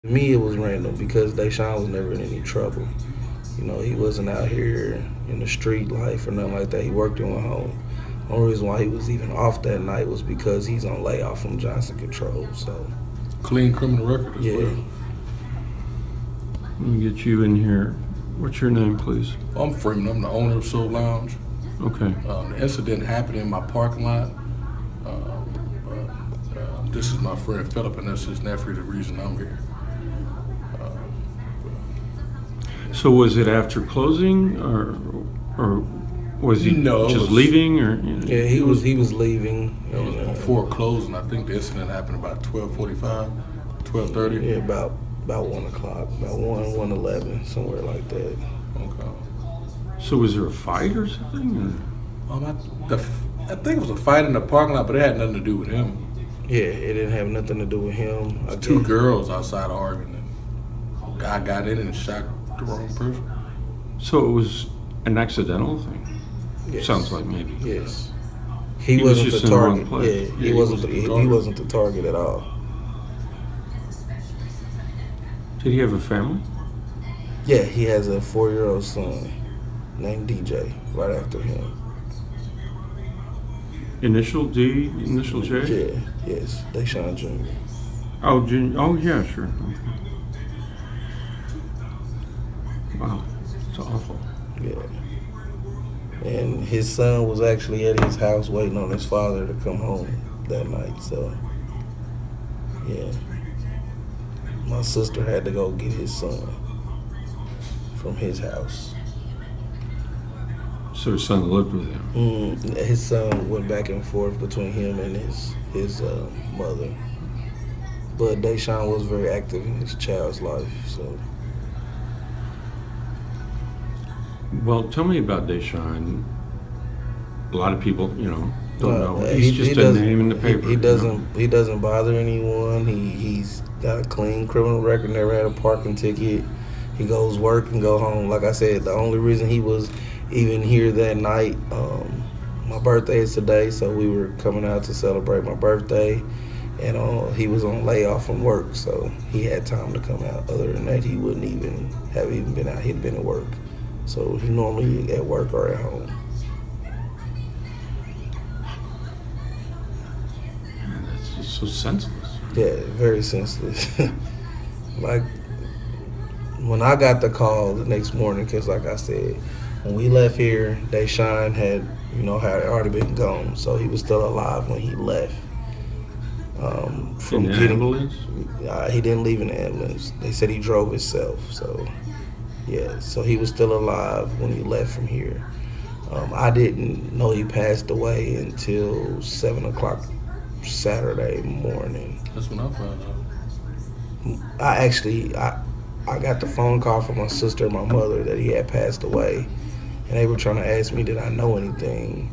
To me, it was random because Dasean was never in any trouble. You know, he wasn't out here in the street life or nothing like that. He worked in one home. The only reason why he was even off that night was because he's on layoff from Johnson Control. So clean criminal record as well. Let me get you in here. What's your name, please? I'm Freeman. I'm the owner of Soul Lounge. Okay. The incident happened in my parking lot. This is my friend Phillip, and that's his nephew, the reason I'm here. So was it after closing, or was he just leaving, or? You know? Yeah, he was leaving. It was before closing. I think the incident happened about 12:45, 12:30. Yeah, about 1 o'clock, about 1:11, somewhere like that. Okay. So was there a fight or something? I think it was a fight in the parking lot, but it had nothing to do with him. Yeah, it didn't have nothing to do with him. Two girls outside arguing. A guy got in and shot the wrong person. So it was an accidental thing? Yes. Sounds like maybe. Yes. He wasn't just the in the wrong target. place. Yeah, he wasn't the target at all. Did he have a family? Yeah, he has a 4-year-old son named DJ right after him. Initial D, initial J? Yeah, yes, Dasean J. Oh, yeah, sure. Okay. Wow, it's awful. Yeah. And his son was actually at his house waiting on his father to come home that night, so, yeah. My sister had to go get his son from his house. So his son lived with him? His son went back and forth between him and his mother. But Dasean was very active in his child's life, so. Well, tell me about Dasean. A lot of people, don't know. He's just a name in the paper. He doesn't bother anyone. He's got a clean criminal record, never had a parking ticket. He goes work and go home. Like I said, the only reason he was even here that night, my birthday is today, so we were coming out to celebrate my birthday, and he was on layoff from work, so he had time to come out. Other than that, he wouldn't even have been out. He'd been at work, so he normally at work or at home. Man, that's just so senseless. Yeah, very senseless. Like, when I got the call the next morning, because like I said, when we left here, Dasean had already been gone, so he was still alive when he left. In the ambulance? He didn't leave in the ambulance. They said he drove himself, so yeah. So he was still alive when he left from here. I didn't know he passed away until 7 o'clock Saturday morning. That's when I found out. I got the phone call from my sister and my mother that he had passed away, and they were trying to ask me, did I know anything?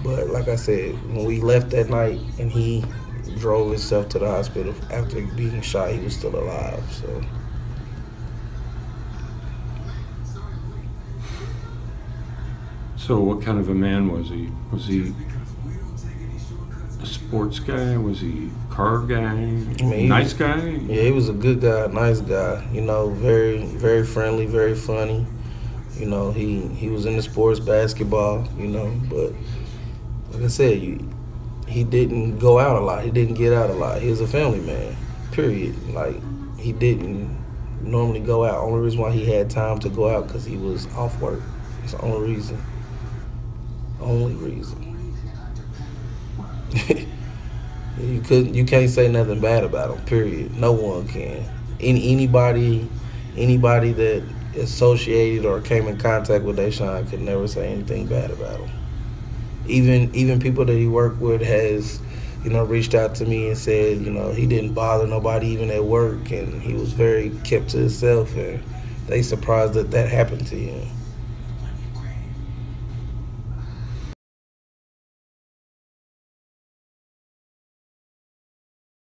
But like I said, when we left that night and he drove himself to the hospital after being shot, he was still alive. So what kind of a man was he? Was he a sports guy? Was he a car guy? Nice guy? Yeah, he was a good guy, nice guy. Very, very friendly, very funny. He was into sports, basketball, but like I said, he didn't go out a lot. He didn't get out a lot. He was a family man, period. Like, he didn't normally go out. Only reason why he had time to go out because he was off work. It's the only reason. Only reason. You can't say nothing bad about him, period. No one can. Anybody that associated or came in contact with Dasean could never say anything bad about him. Even people that he worked with has, reached out to me and said, he didn't bother nobody even at work, and he was very kept to himself, and they surprised that happened to him.